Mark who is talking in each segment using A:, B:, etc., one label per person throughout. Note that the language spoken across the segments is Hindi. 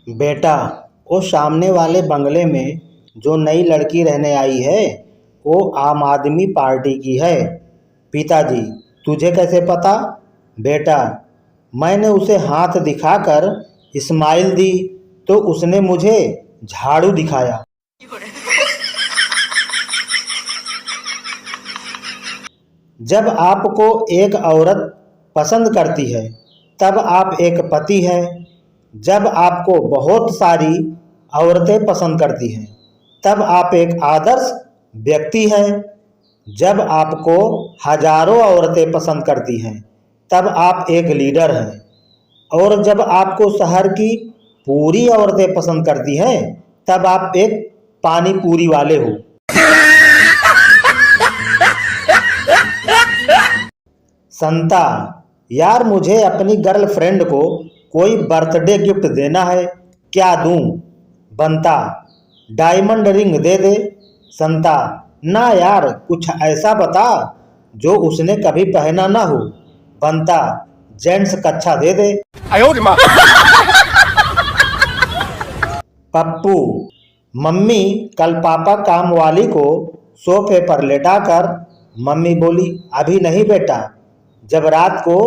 A: बेटा, वो सामने वाले बंगले में जो नई लड़की रहने आई है वो आम आदमी पार्टी की है। पिताजी, तुझे कैसे पता? बेटा, मैंने उसे हाथ दिखाकर स्माइल दी तो उसने मुझे झाड़ू दिखाया। जब आपको एक औरत पसंद करती है तब आप एक पति हैं। जब आपको बहुत सारी औरतें पसंद करती हैं तब आप एक आदर्श व्यक्ति हैं। जब आपको हजारों औरतें पसंद करती हैं तब आप एक लीडर हैं। और जब आपको शहर की पूरी औरतें पसंद करती हैं तब आप एक पानी पूरी वाले हो। संता, यार मुझे अपनी गर्लफ्रेंड को कोई बर्थडे गिफ्ट देना है, क्या दूं? बंता, डायमंड रिंग दे दे। संता, ना यार, कुछ ऐसा बता जो उसने कभी पहना ना हो। बंता, जेंट्स कच्छा दे दे। पप्पू, मम्मी कल पापा काम वाली को सोफे पर लेटाकर मम्मी बोली, अभी नहीं बेटा, जब रात को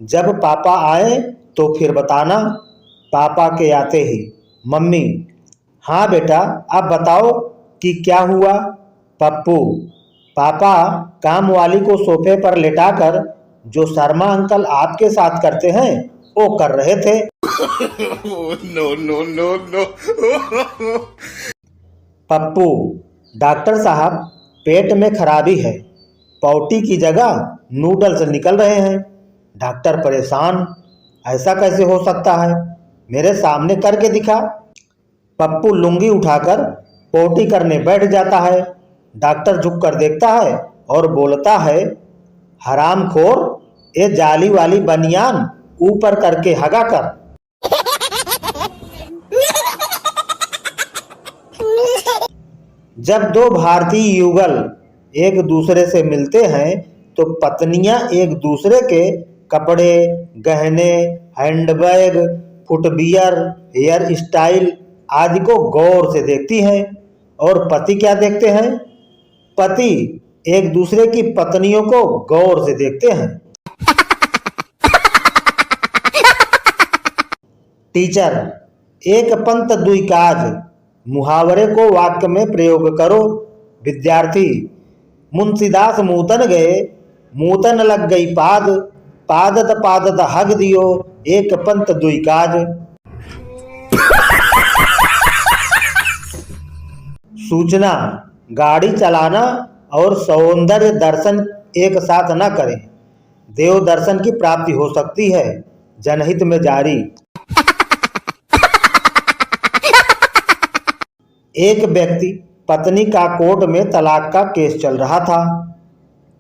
A: जब पापा आए तो फिर बताना। पापा के आते ही मम्मी, हाँ बेटा अब बताओ कि क्या हुआ। पप्पू, पापा काम वाली को सोफे पर लेटाकर जो शर्मा अंकल आपके साथ करते हैं वो कर रहे थे।
B: No no no no.
A: Pappu, doctor साहब पेट में खराबी है, पौटी की जगह नूडल्स निकल रहे हैं। डॉक्टर परेशान, ऐसा कैसे हो सकता है, मेरे सामने करके दिखा। पप्पू लुंगी उठाकर पोटी करने बैठ जाता है। डॉक्टर झुककर देखता है और बोलता है, हरामखोर, ये जाली वाली बनियान ऊपर करके हगा कर। जब दो भारतीय युगल एक दूसरे से मिलते हैं तो पत्नियां एक दूसरे के कपड़े, गहने, हैंडबैग, फुटवियर, हेयर स्टाइल आदि को गौर से देखती हैं। और पति क्या देखते हैं? पति एक दूसरे की पत्नियों को गौर से देखते हैं। टीचर, एक पंत दुई काज मुहावरे को वाक्य में प्रयोग करो। विद्यार्थी, मुंशीदास मूतन गए, मूतन लग गई पाद, पादत पादत हग दियो, एक पंत दुई काज। सूचना, गाड़ी चलाना और सौंदर्य दर्शन एक साथ न करें, देव दर्शन की प्राप्ति हो सकती है। जनहित में जारी। एक व्यक्ति पत्नी का कोर्ट में तलाक का केस चल रहा था।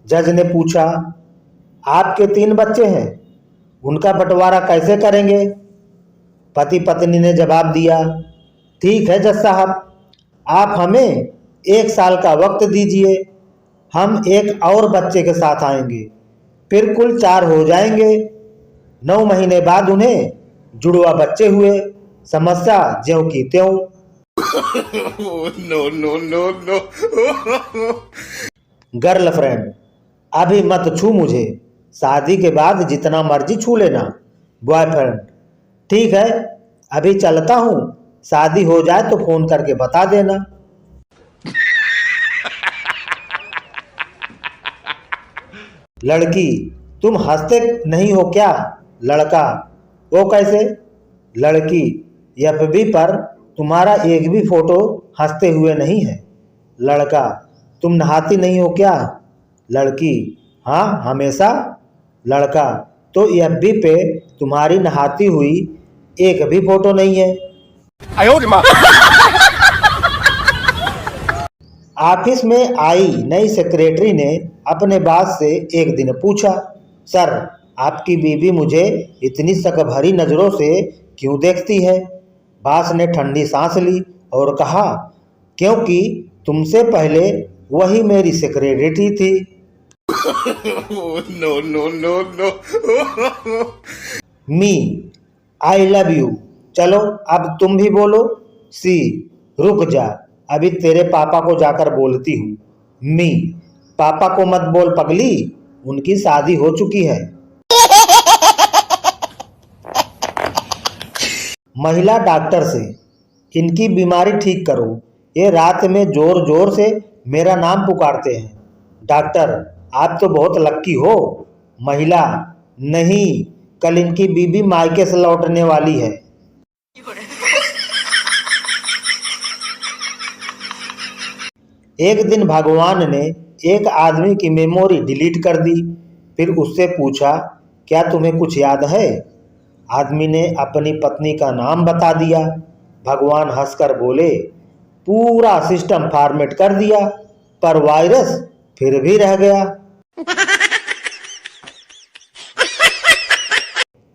A: जज ने पूछा, आपके 3 बच्चे हैं, उनका बंटवारा कैसे करेंगे? पति पत्नी ने जवाब दिया, ठीक है जज साहब, आप हमें 1 साल का वक्त दीजिए, हम एक और बच्चे के साथ आएंगे, फिर कुल 4 हो जाएंगे। 9 महीने बाद उन्हें जुड़वा बच्चे हुए। समस्या ज्यों की त्यों।
B: No no no no.
A: Girlfriend, अभी मत छू मुझे, शादी के बाद जितना मर्जी छू लेना। बॉयफ्रेंड, ठीक है अभी चलता हूँ, शादी हो जाए तो फोन करके बता देना। लड़की, तुम हंसते नहीं हो क्या? लड़का, वो कैसे? लड़की, एफबी पर तुम्हारा एक भी फोटो हंसते हुए नहीं है। लड़का, तुम नहाती नहीं हो क्या? लड़की, हाँ हमेशा। लड़का, तो एफबी पे तुम्हारी नहाती हुई एक भी फोटो नहीं है। ऑफिस में आई नई सेक्रेटरी ने अपने बॉस से एक दिन पूछा, सर आपकी बीवी मुझे इतनी शक भरी नजरों से क्यों देखती है? बॉस ने ठंडी सांस ली और कहा, क्योंकि तुमसे पहले वही मेरी सेक्रेटरी थी।
B: No no no no.
A: Me, I love you, चलो अब तुम भी बोलो। सी, रुक जा, अभी तेरे पापा को जाकर बोलती हूँ। मी, पापा को मत बोल पगली, उनकी शादी हो चुकी है। महिला डॉक्टर से, इनकी बीमारी ठीक करो, ये रात में जोर जोर से मेरा नाम पुकारते हैं। डॉक्टर, आप तो बहुत लक्की हो। महिला, नहीं, कल इनकी बीबी मायके से लौटने वाली है। एक दिन भगवान ने एक आदमी की मेमोरी डिलीट कर दी, फिर उससे पूछा, क्या तुम्हें कुछ याद है? आदमी ने अपनी पत्नी का नाम बता दिया। भगवान हंसकर बोले, पूरा सिस्टम फॉर्मेट कर दिया, पर वायरस फिर भी रह गया।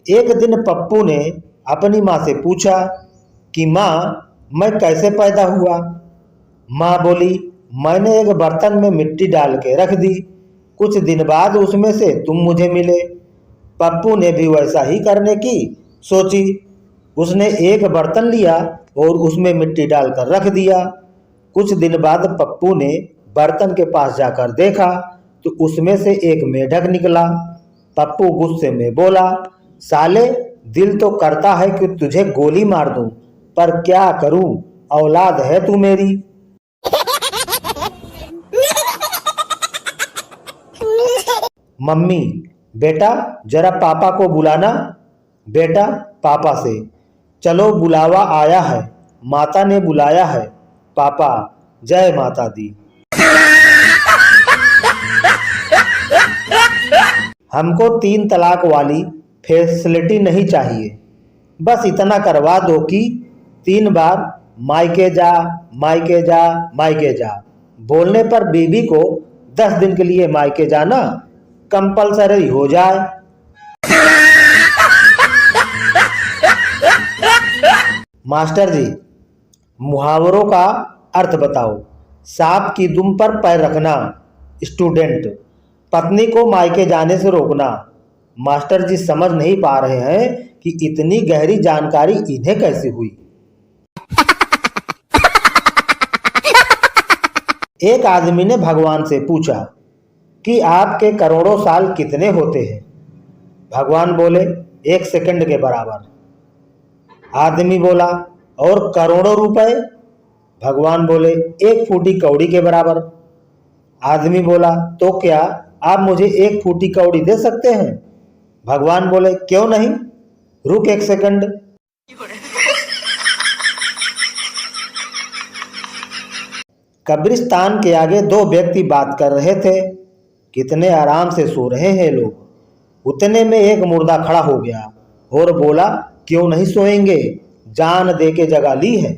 A: एक दिन पप्पू ने अपनी माँ से पूछा कि माँ, मैं कैसे पैदा हुआ? माँ बोली, मैंने एक बर्तन में मिट्टी डाल के रख दी, कुछ दिन बाद उसमें से तुम मुझे मिले। पप्पू ने भी वैसा ही करने की सोची। उसने एक बर्तन लिया और उसमें मिट्टी डालकर रख दिया। कुछ दिन बाद पप्पू ने बर्तन के पास जाकर देखा तो उसमें से एक मेढक निकला। पप्पू गुस्से में बोला, साले, दिल तो करता है कि तुझे गोली मार दूं, पर क्या करूं, औलाद है तू मेरी। मम्मी, बेटा जरा पापा को बुलाना। बेटा पापा से, चलो बुलावा आया है, माता ने बुलाया है। पापा, जय माता दी। हमको 3 तलाक वाली फैसिलिटी नहीं चाहिए, बस इतना करवा दो कि 3 बार मायके जा, मायके जा, मायके जा बोलने पर बीबी को 10 दिन के लिए मायके जाना कंपलसरी हो जाए। मास्टर जी, मुहावरों का अर्थ बताओ। सांप की दुम पर पैर रखना। स्टूडेंट, पत्नी को मायके जाने से रोकना। मास्टर जी समझ नहीं पा रहे हैं कि इतनी गहरी जानकारी इन्हें कैसे हुई। एक आदमी ने भगवान से पूछा कि आपके करोड़ों साल कितने होते हैं? भगवान बोले, 1 सेकंड के बराबर। आदमी बोला, और करोड़ों रुपए? भगवान बोले, 1 फूटी कौड़ी के बराबर। आदमी बोला, तो क्या आप मुझे 1 फूटी कौड़ी दे सकते हैं? भगवान बोले, क्यों नहीं, रुक 1 सेकंड। कब्रिस्तान के आगे 2 व्यक्ति बात कर रहे थे। कितने आराम से सो रहे हैं लोग। उतने में एक मुर्दा खड़ा हो गया और बोला, क्यों नहीं सोएंगे, जान दे के जगा ली है।